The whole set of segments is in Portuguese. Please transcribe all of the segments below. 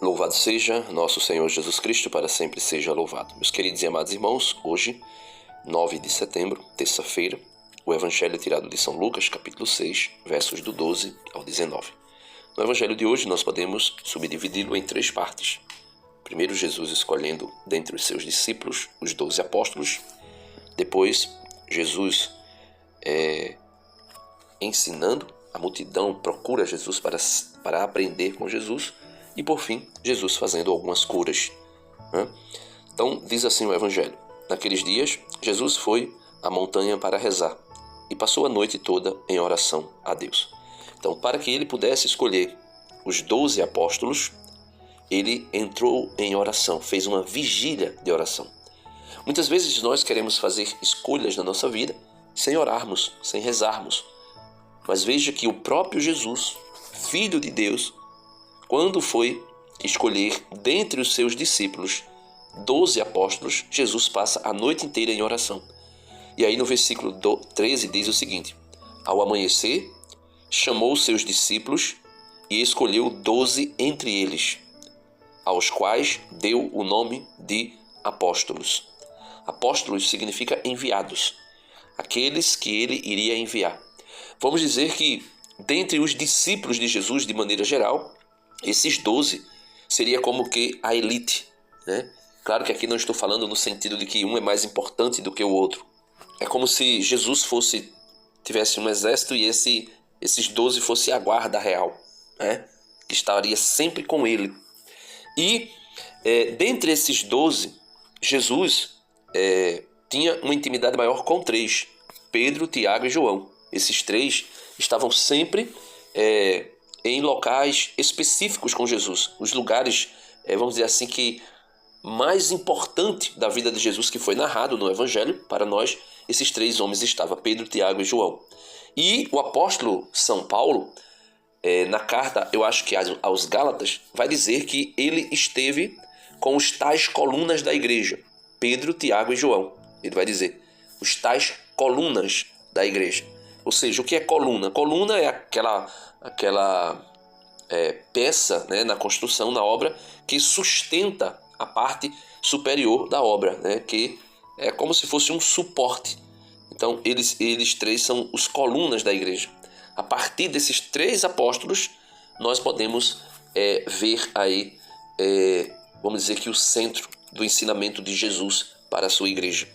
Louvado seja nosso Senhor Jesus Cristo, para sempre seja louvado. Meus queridos e amados irmãos, hoje, 9 de setembro, terça-feira, o Evangelho é tirado de São Lucas, capítulo 6, versos do 12 ao 19. No Evangelho de hoje, nós podemos subdividi-lo em 3 partes. Primeiro, Jesus escolhendo dentre os seus discípulos os 12 apóstolos. Depois, Jesus ensinando, a multidão procura Jesus para aprender com Jesus. E por fim, Jesus fazendo algumas curas. Então, diz assim o Evangelho: naqueles dias, Jesus foi à montanha para rezar e passou a noite toda em oração a Deus. Então, para que ele pudesse escolher os 12 apóstolos, ele entrou em oração, fez uma vigília de oração. Muitas vezes nós queremos fazer escolhas na nossa vida sem orarmos, sem rezarmos. Mas veja que o próprio Jesus, Filho de Deus, quando foi escolher dentre os seus discípulos 12 apóstolos, Jesus passa a noite inteira em oração. E aí no versículo 13 diz o seguinte: ao amanhecer, chamou os seus discípulos e escolheu 12 entre eles, aos quais deu o nome de apóstolos. Apóstolos significa enviados, aqueles que ele iria enviar. Vamos dizer que dentre os discípulos de Jesus, de maneira geral, esses 12 seria como que a elite, né? Claro que aqui não estou falando no sentido de que um é mais importante do que o outro. É como se Jesus tivesse um exército e esses 12 fosse a guarda real, né? Que estaria sempre com ele. E dentre esses 12, Jesus tinha uma intimidade maior com 3, Pedro, Tiago e João. Esses 3 estavam sempre em locais específicos com Jesus. Os lugares, vamos dizer assim, que mais importante da vida de Jesus, que foi narrado no Evangelho para nós, esses 3 homens estavam, Pedro, Tiago e João. E o apóstolo São Paulo, na carta, eu acho que aos Gálatas, vai dizer que ele esteve com os tais colunas da igreja, Pedro, Tiago e João. Ele vai dizer, os tais colunas da igreja. Ou seja, o que é coluna? Coluna é aquela peça, né, na construção, na obra, que sustenta a parte superior da obra, né, que é como se fosse um suporte. Então, eles 3 são os colunas da igreja. A partir desses 3 apóstolos, nós podemos ver aí, vamos dizer que o centro do ensinamento de Jesus para a sua igreja.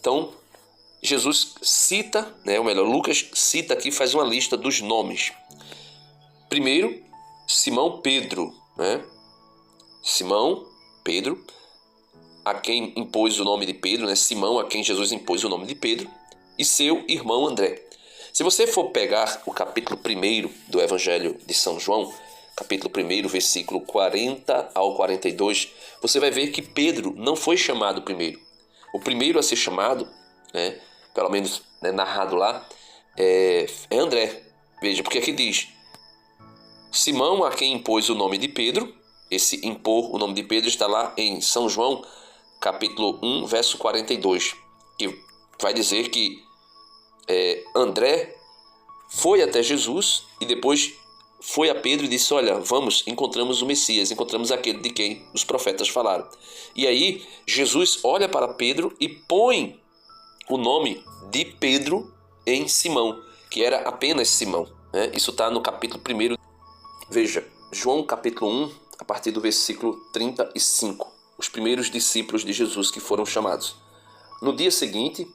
Então, Jesus cita, ou melhor, Lucas cita aqui, faz uma lista dos nomes. Primeiro, Simão Pedro, Simão Pedro, a quem impôs o nome de Pedro, Simão, a quem Jesus impôs o nome de Pedro, e seu irmão André. Se você for pegar o capítulo 1 do Evangelho de São João, capítulo 1, versículo 40 ao 42, você vai ver que Pedro não foi chamado primeiro. O primeiro a ser chamado, pelo menos narrado lá, é André. Veja, porque aqui diz: Simão, a quem impôs o nome de Pedro. Esse impor o nome de Pedro está lá em São João, capítulo 1, verso 42, que vai dizer que André foi até Jesus e depois foi a Pedro e disse: olha, vamos, encontramos o Messias, encontramos aquele de quem os profetas falaram. E aí Jesus olha para Pedro e põe o nome de Pedro em Simão, que era apenas Simão. Isso está no capítulo 1. Veja, João capítulo 1, a partir do versículo 35. Os primeiros discípulos de Jesus que foram chamados. No dia seguinte,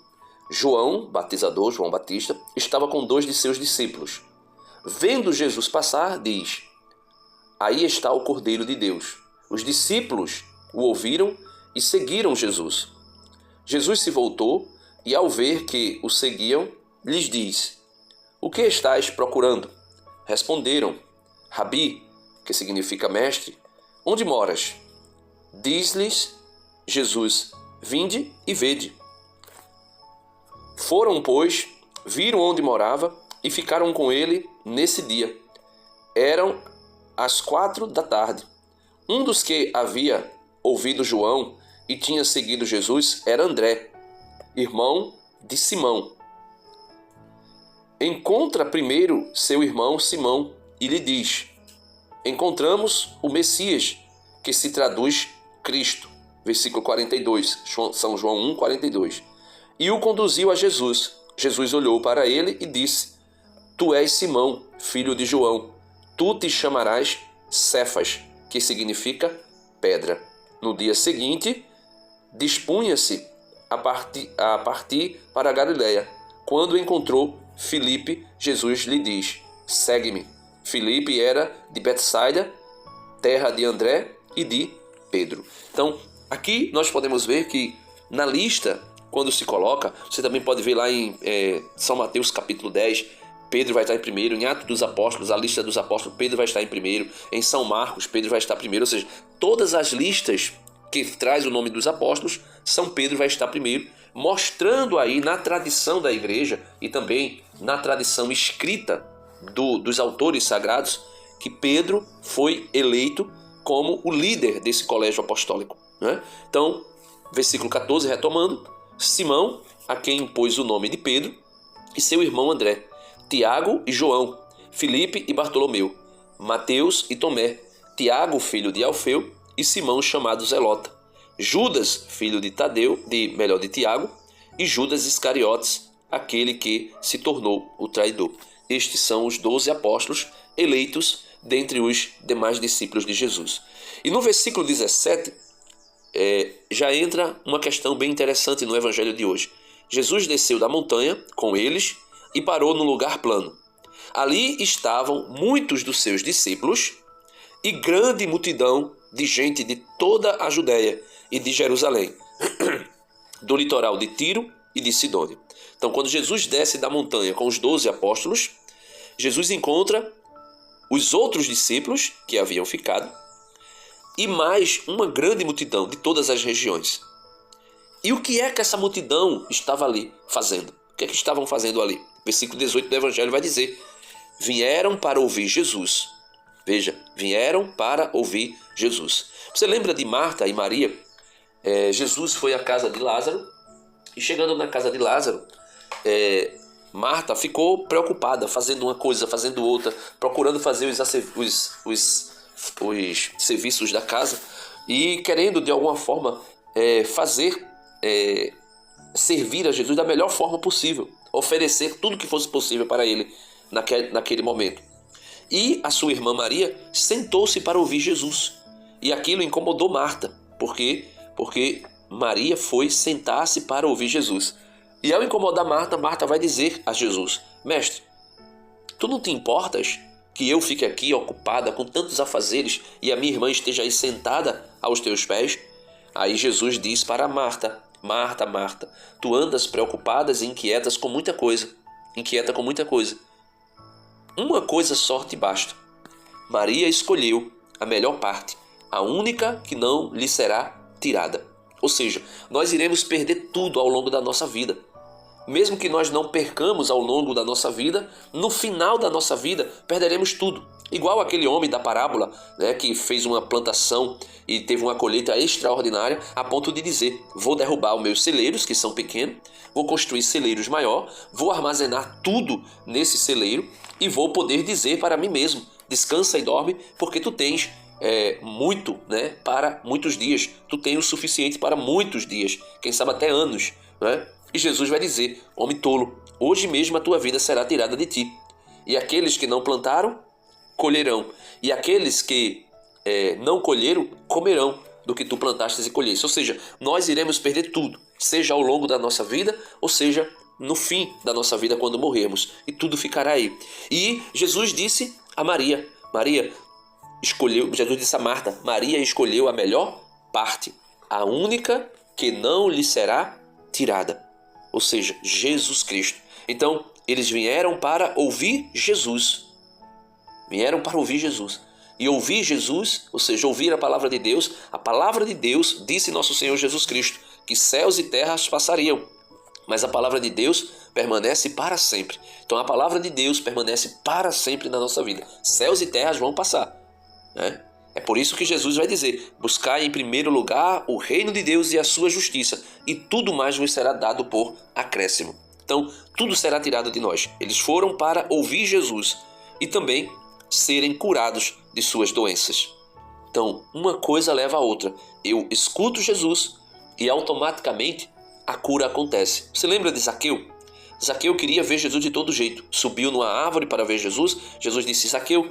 João, batizador, João Batista, estava com 2 de seus discípulos. Vendo Jesus passar, diz: aí está o Cordeiro de Deus. Os discípulos o ouviram e seguiram Jesus. Jesus se voltou e, ao ver que o seguiam, lhes diz: o que estáis procurando? Responderam: Rabi, que significa mestre, onde moras? Diz-lhes Jesus: vinde e vede. Foram, pois, viram onde morava e ficaram com ele nesse dia. Eram as 4 da tarde. Um dos que havia ouvido João e tinha seguido Jesus era André, irmão de Simão. Encontra primeiro seu irmão Simão e lhe diz: encontramos o Messias, que se traduz Cristo. Versículo 42, São João 1, 42. E o conduziu a Jesus. Jesus olhou para ele e disse: Tu és Simão, filho de João. Tu te chamarás Cefas, que significa pedra. No dia seguinte, dispunha-se a partir para a Galiléia. Quando encontrou Filipe, Jesus lhe diz: Segue-me. Filipe era de Betsaida, terra de André e de Pedro. Então, aqui nós podemos ver que na lista, quando se coloca, você também pode ver lá em São Mateus capítulo 10, Pedro vai estar em primeiro. Em Atos dos Apóstolos, a lista dos apóstolos, Pedro vai estar em primeiro. Em São Marcos, Pedro vai estar primeiro. Ou seja, todas as listas que traz o nome dos apóstolos, São Pedro vai estar primeiro, mostrando aí na tradição da igreja e também na tradição escrita dos autores sagrados que Pedro foi eleito como o líder desse colégio apostólico, né? Então, versículo 14, retomando: Simão, a quem impôs o nome de Pedro, e seu irmão André, Tiago e João, Filipe e Bartolomeu, Mateus e Tomé, Tiago, filho de Alfeu, e Simão, chamado Zelota, Judas, filho de Tadeu, de Tiago, e Judas Iscariotes, aquele que se tornou o traidor. Estes são os 12 apóstolos eleitos dentre os demais discípulos de Jesus. E no versículo 17, já entra uma questão bem interessante no evangelho de hoje. Jesus desceu da montanha com eles e parou num lugar plano. Ali estavam muitos dos seus discípulos e grande multidão de gente de toda a Judéia e de Jerusalém, do litoral de Tiro e de Sidônia. Então, quando Jesus desce da montanha com os 12 apóstolos, Jesus encontra os outros discípulos que haviam ficado e mais uma grande multidão de todas as regiões. E o que é que essa multidão estava ali fazendo? O que é que estavam fazendo ali? Versículo 18 do Evangelho vai dizer: vieram para ouvir Jesus. Veja, vieram para ouvir Jesus. Você lembra de Marta e Maria? Jesus foi à casa de Lázaro e, chegando na casa de Lázaro, Marta ficou preocupada, fazendo uma coisa, fazendo outra, procurando fazer os serviços da casa e querendo de alguma forma servir a Jesus da melhor forma possível, oferecer tudo que fosse possível para ele naquele momento. E a sua irmã Maria sentou-se para ouvir Jesus, e aquilo incomodou Marta, porque Maria foi sentar-se para ouvir Jesus. E ao incomodar Marta, Marta vai dizer a Jesus: Mestre, tu não te importas que eu fique aqui ocupada com tantos afazeres e a minha irmã esteja aí sentada aos teus pés? Aí Jesus diz para Marta: Marta, Marta, tu andas preocupadas e inquieta com muita coisa. Uma coisa só te basta. Maria escolheu a melhor parte, a única que não lhe será tirada. Ou seja, nós iremos perder tudo ao longo da nossa vida. Mesmo que nós não percamos ao longo da nossa vida, no final da nossa vida perderemos tudo. Igual aquele homem da parábola, né, que fez uma plantação e teve uma colheita extraordinária, a ponto de dizer: vou derrubar os meus celeiros, que são pequenos, vou construir celeiros maior, vou armazenar tudo nesse celeiro e vou poder dizer para mim mesmo: descansa e dorme, porque tu tens muito, né, para muitos dias. Tu tens o suficiente para muitos dias, quem sabe até anos, né? E Jesus vai dizer: homem tolo, hoje mesmo a tua vida será tirada de ti. E aqueles que não plantaram, colherão. E aqueles que não colheram, comerão do que tu plantastes e colheste. Ou seja, nós iremos perder tudo, seja ao longo da nossa vida, ou seja, no fim da nossa vida, quando morrermos. E tudo ficará aí. E Jesus disse a Maria, Jesus disse a Marta: Maria escolheu a melhor parte, a única que não lhe será tirada. Ou seja, Jesus Cristo. Então, eles vieram para ouvir Jesus. E ouvir Jesus, ou seja, ouvir a palavra de Deus disse nosso Senhor Jesus Cristo, que céus e terras passariam, mas a palavra de Deus permanece para sempre. Então a palavra de Deus permanece para sempre na nossa vida. Céus e terras vão passar, né? É por isso que Jesus vai dizer: buscai em primeiro lugar o reino de Deus e a sua justiça, e tudo mais vos será dado por acréscimo. Então, tudo será tirado de nós. Eles foram para ouvir Jesus e também serem curados de suas doenças. Então, uma coisa leva a outra. Eu escuto Jesus e automaticamente a cura acontece. Você lembra de Zaqueu? Zaqueu queria ver Jesus de todo jeito. Subiu numa árvore para ver Jesus. Jesus disse: Zaqueu,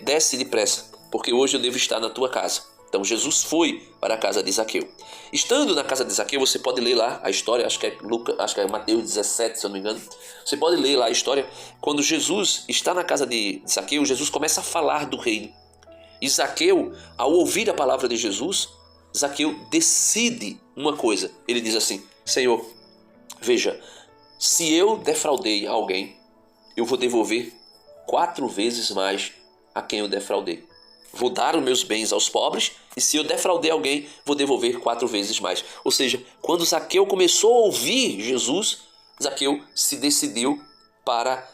desce depressa, porque hoje eu devo estar na tua casa. Então Jesus foi para a casa de Zaqueu. Estando na casa de Zaqueu, você pode ler lá a história, acho que é Mateus 17, se eu não me engano. Você pode ler lá a história. Quando Jesus está na casa de Zaqueu, Jesus começa a falar do reino. E Zaqueu, ao ouvir a palavra de Jesus, Zaqueu decide uma coisa. Ele diz assim: Senhor, veja, se eu defraudei alguém, eu vou devolver 4 vezes mais a quem eu defraudei. Vou dar os meus bens aos pobres, e se eu defraudei alguém, vou devolver 4 vezes mais. Ou seja, quando Zaqueu começou a ouvir Jesus, Zaqueu se decidiu para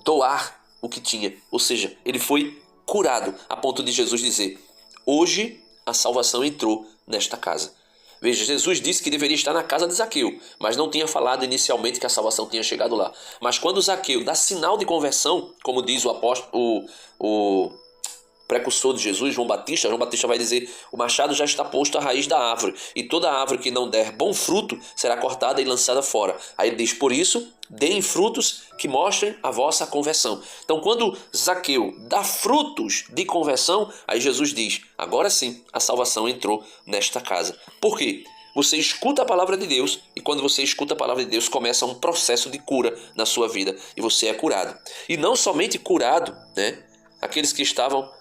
doar o que tinha. Ou seja, ele foi curado, a ponto de Jesus dizer: hoje a salvação entrou nesta casa. Veja, Jesus disse que deveria estar na casa de Zaqueu, mas não tinha falado inicialmente que a salvação tinha chegado lá. Mas quando Zaqueu dá sinal de conversão, como diz o apóstolo, o precursor de Jesus, João Batista vai dizer: o machado já está posto à raiz da árvore, e toda árvore que não der bom fruto será cortada e lançada fora. Aí ele diz: por isso, deem frutos que mostrem a vossa conversão. Então, quando Zaqueu dá frutos de conversão, aí Jesus diz: agora sim, a salvação entrou nesta casa. Por quê? Você escuta a palavra de Deus, e quando você escuta a palavra de Deus, começa um processo de cura na sua vida, e você é curado. E não somente curado, né? Aqueles que estavam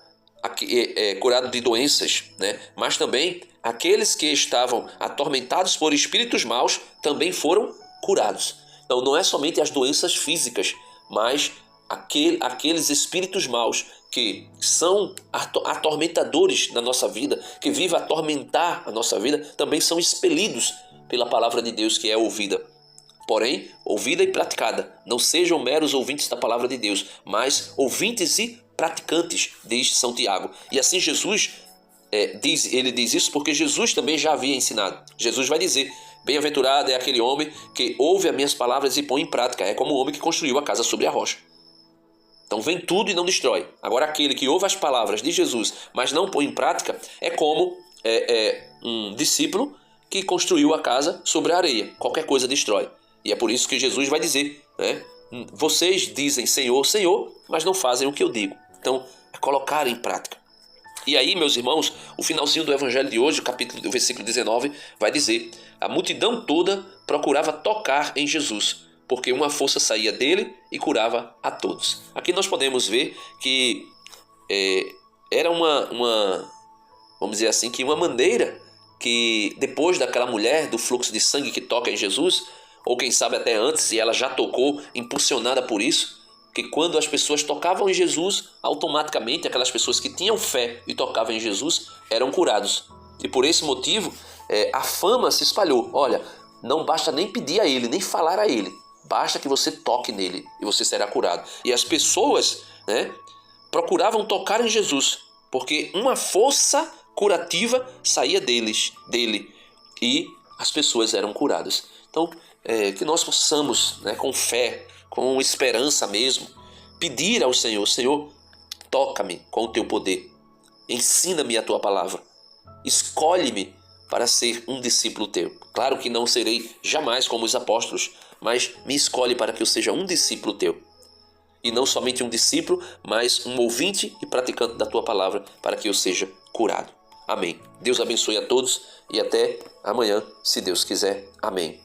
curado de doenças, né? Mas também aqueles que estavam atormentados por espíritos maus também foram curados. Então não é somente as doenças físicas, mas aqueles espíritos maus que são atormentadores na nossa vida, que vivem a atormentar a nossa vida, também são expelidos pela palavra de Deus que é ouvida. Porém, ouvida e praticada. Não sejam meros ouvintes da palavra de Deus, mas ouvintes e praticantes, diz São Tiago. E assim Jesus ele diz isso porque Jesus também já havia ensinado. Jesus vai dizer: bem-aventurado é aquele homem que ouve as minhas palavras e põe em prática. É como o homem que construiu a casa sobre a rocha. Então vem tudo e não destrói. Agora aquele que ouve as palavras de Jesus, mas não põe em prática, é como um discípulo que construiu a casa sobre a areia. Qualquer coisa destrói. E é por isso que Jesus vai dizer, né? Vocês dizem Senhor, Senhor, mas não fazem o que eu digo. Então, é colocar em prática. E aí, meus irmãos, o finalzinho do evangelho de hoje, o versículo 19, vai dizer: a multidão toda procurava tocar em Jesus, porque uma força saía dele e curava a todos. Aqui nós podemos ver que era vamos dizer assim, que uma maneira que depois daquela mulher do fluxo de sangue que toca em Jesus, ou quem sabe até antes, e ela já tocou, impulsionada por isso, que quando as pessoas tocavam em Jesus, automaticamente aquelas pessoas que tinham fé e tocavam em Jesus eram curados. E por esse motivo, a fama se espalhou. Olha, não basta nem pedir a ele, nem falar a ele. Basta que você toque nele e você será curado. E as pessoas, né, procuravam tocar em Jesus, porque uma força curativa saía dele, e as pessoas eram curadas. Então, que nós possamos, né, com fé, com esperança mesmo, pedir ao Senhor: Senhor, toca-me com o teu poder, ensina-me a tua palavra, escolhe-me para ser um discípulo teu. Claro que não serei jamais como os apóstolos, mas me escolhe para que eu seja um discípulo teu. E não somente um discípulo, mas um ouvinte e praticante da tua palavra, para que eu seja curado. Amém. Deus abençoe a todos e até amanhã, se Deus quiser. Amém.